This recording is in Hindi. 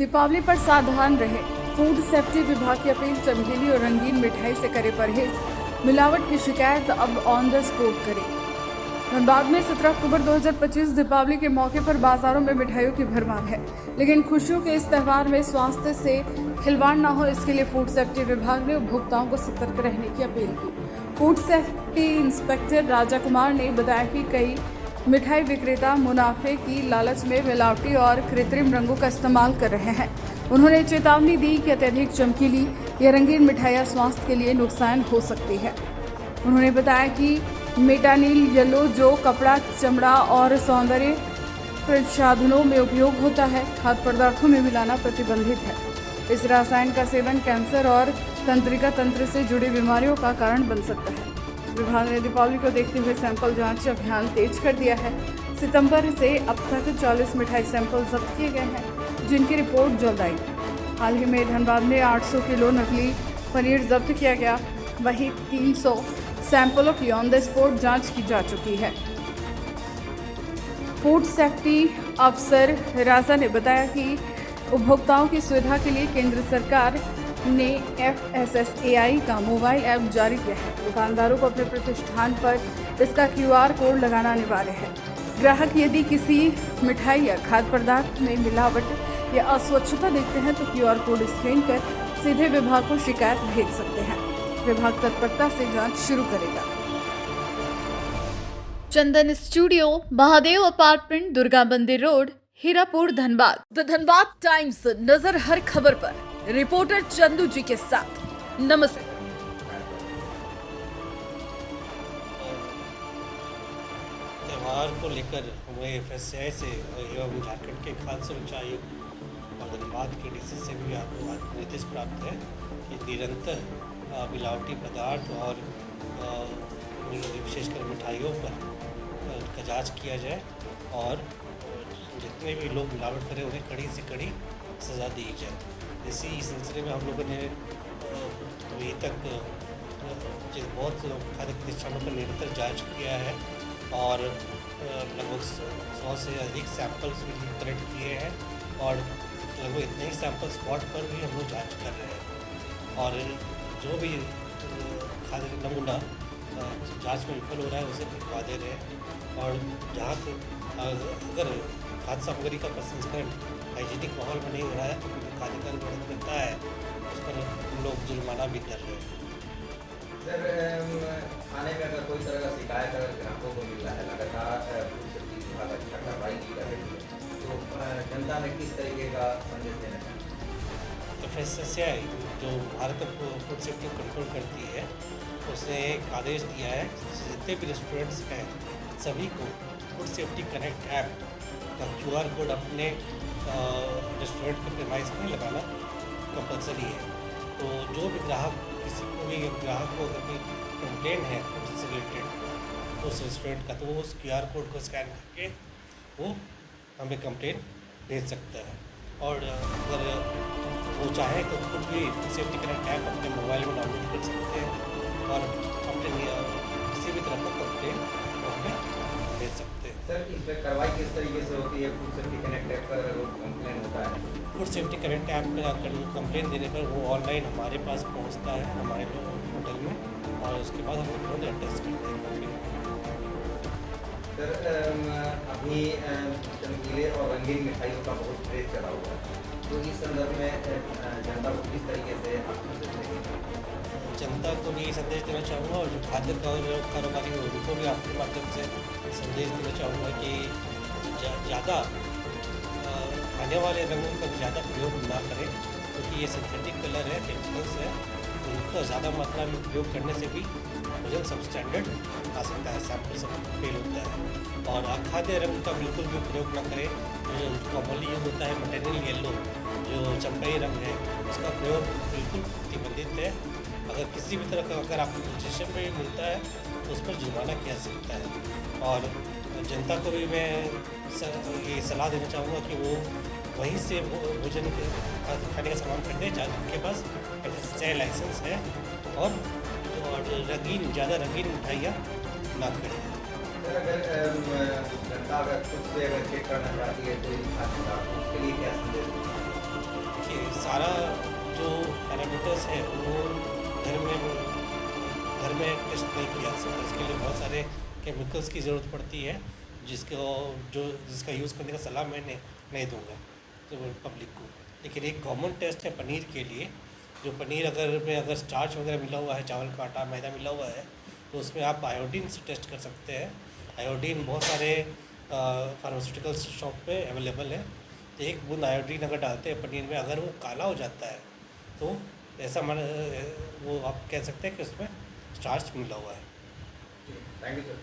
दीपावली पर सावधान रहे। फूड सेफ्टी विभाग की अपील। चमकीली और रंगीन मिठाई से करे परहेज। मिलावट की शिकायत अब ऑन द स्पॉट करें। धनबाद में 17 अक्टूबर 2025 दीपावली के मौके पर बाजारों में मिठाइयों की भरमार है, लेकिन खुशियों के इस त्यौहार में स्वास्थ्य से खिलवाड़ न हो, इसके लिए फूड सेफ्टी विभाग ने उपभोक्ताओं को सतर्क रहने की अपील की। Food safety inspector Raja Kumar ने बताया कि कई मिठाई विक्रेता मुनाफे की लालच में मिलावटी और कृत्रिम रंगों का इस्तेमाल कर रहे हैं। उन्होंने चेतावनी दी कि अत्यधिक चमकीली या रंगीन मिठाइयाँ स्वास्थ्य के लिए नुकसान हो सकती है। उन्होंने बताया कि मेटानिल येलो, जो कपड़ा, चमड़ा और सौंदर्य प्रसाधनों में उपयोग होता है, खाद्य पदार्थों में मिलाना प्रतिबंधित है। इस रसायन का सेवन कैंसर और तंत्रिका तंत्र से जुड़ी बीमारियों का कारण बन सकता है। विभाग ने दीपावली को देखते हुए सैंपल जांच अभियान तेज कर दिया है। सितंबर से अब तक 40 मिठाई सैंपल जब्त किए गए हैं, जिनकी रिपोर्ट जल्द आई। हाल ही में धनबाद में 800 किलो नकली पनीर जब्त किया गया। वहीं 300 सैंपलों की ऑन द स्पॉट जांच की जा चुकी है। फूड सेफ्टी अफसर राजा ने बताया कि उपभोक्ताओं की सुविधा के लिए केंद्र सरकार ने FSSAI का मोबाइल ऐप जारी किया है। दुकानदारों को अपने प्रतिष्ठान पर इसका QR कोड लगाना अनिवार्य है। ग्राहक यदि किसी मिठाई या खाद्य पदार्थ में मिलावट या अस्वच्छता देखते हैं तो QR कोड स्कैन कर सीधे विभाग को शिकायत भेज सकते हैं। विभाग तत्परता से जांच शुरू करेगा। चंदन स्टूडियो, महादेव अपार्टमेंट, दुर्गा मंदिर road, Hirapur, Dhanbad. The Dhanbad times, नजर हर खबर पर। रिपोर्टर चंदू जी के साथ। नमस्ते। त्यौहार को लेकर हमें FSSAI से एवं झारखंड के खाद्य सुरक्षा आयुक्त और धनबाद के DC से भी निर्देश प्राप्त है कि निरंतर मिलावटी पदार्थ और विशेषकर मिठाइयों पर का जाँच किया जाए और जितने भी लोग मिलावट करें उन्हें कड़ी से कड़ी सज़ा दी जाए। इसी सिलसिले में हम लोगों ने अभी तक बहुत खाद्य प्रतिष्ठानों पर निरंतर जांच किया है और लगभग 100 से अधिक सैंपल्स भी कलेक्ट किए हैं और लगभग इतने ही सैंपल स्पॉट पर भी हम लोग जाँच कर रहे हैं और जो भी खाद्य नमूना जांच में विफल हो रहा है उसे भिजवा दे रहे हैं और जहाँ अगर खाद्य सामग्री का प्रसंस्करण हाइजीनिक माहौल में नहीं हो रहा है तो खाद्य गड़बड़ करता है, उस पर हम लोग जुर्माना भी कर रहे हैं। सर, खाने में अगर कोई तरह का शिकायत अगर ग्राहकों को मिल रहा है, लगातार फूड सेफ्टी विभाग अच्छा कार्रवाई की जा रही है, तो जनता में किस तरीके का संदेश देना चाहिए? FSSAI जो भारत फूड सेफ्टी कंट्रोल करती है उसने एक आदेश दिया है जितने भी रेस्टोरेंट्स हैं सभी को फूड सेफ्टी कनेक्ट ऐप का QR कोड अपने रेस्टोरेंट के प्रेमाइस में लगाना कंपलसरी है। तो जो भी ग्राहक किसी को भी ग्राहक को अगर कोई कंप्लेन है फूड से रिलेटेड उस रेस्टोरेंट का, तो वो उस QR कोड को स्कैन करके वो हमें कंप्लेन भेज सकता है और अगर वो चाहे तो खुद भी फूड सेफ्टी कनेक्ट ऐप अपने मोबाइल में डाउनलोड कर सकते हैं और अपने किसी भी तरह का कंप्लेन हमें भेज सकते हैं। सर, इस पर कार्रवाई किस तरीके से होती है? फूड सेफ्टी कनेक्ट ऐप पर अगर कंप्लेन होता है, फूड सेफ्टी कनेक्ट ऐप पर कंप्लेन देने पर वो ऑनलाइन हमारे पास पहुंचता है हमारे होटल में और उसके बाद हम लोग तुरंत एड्रेस करते हैं। सर, अभी चमकीले और रंगीन मिठाइयों का बहुत क्रेज चला हुआ है, तो इस संदर्भ में जनता को किस तरीके से आप संदेश देंगे? जनता को भी संदेश देना चाहूँगा और जो खाद्य कारोबारी हो उनको भी आपके माध्यम से संदेश देना चाहूँगा कि ज़्यादा खाने वाले रंगों का ज़्यादा प्रयोग ना करें, क्योंकि ये सिंथेटिक कलर है, केमिकल्स है, उनका ज़्यादा मात्रा में उपयोग करने से भी भोजन सब स्टैंडर्ड आ सकता है, सैंपल सब फेल होता है। और अखाद्य रंग का बिल्कुल भी प्रयोग न करें। जो कॉमनली यूज होता है मेटानिल येलो, जो चंपाई रंग है, उसका प्रयोग बिल्कुल प्रतिबंधित है। अगर किसी भी तरह का अगर आपको पोजीशन में मिलता है तो उस पर जुर्माना किया जा सकता है। और जनता को भी मैं ये सलाह देना चाहूँगा कि वो वहीं से भोजन खाने का सामान खरीदें जहाँ उनके पास FSSAI लाइसेंस है और ज़्यादा रंगीन मिठाइयाँ ना खरीदें। सर, अगर जनता अगर खुद से अगर चेक करना चाहती है तो उसके लिए क्या संदेश? सारा जो पैरामीटर्स है वो घर में टेस्ट नहीं किया जा सकता। इसके लिए बहुत सारे केमिकल्स की ज़रूरत पड़ती है जिसका यूज़ करने का सलाह मैंने नहीं दूंगा तो पब्लिक को। लेकिन एक कॉमन टेस्ट है पनीर के लिए, जो पनीर अगर स्टार्च वगैरह मिला हुआ है, चावल का आटा मैदा मिला हुआ है, तो उसमें आप आयोडीन से टेस्ट कर सकते हैं। आयोडीन बहुत सारे फार्मास्यूटिकल शॉप पे अवेलेबल है। तो एक बूंद आयोडीन अगर डालते हैं पनीर में, अगर वो काला हो जाता है तो ऐसा वो आप कह सकते हैं कि उसमें स्टार्च मिला हुआ है। Thank you sir.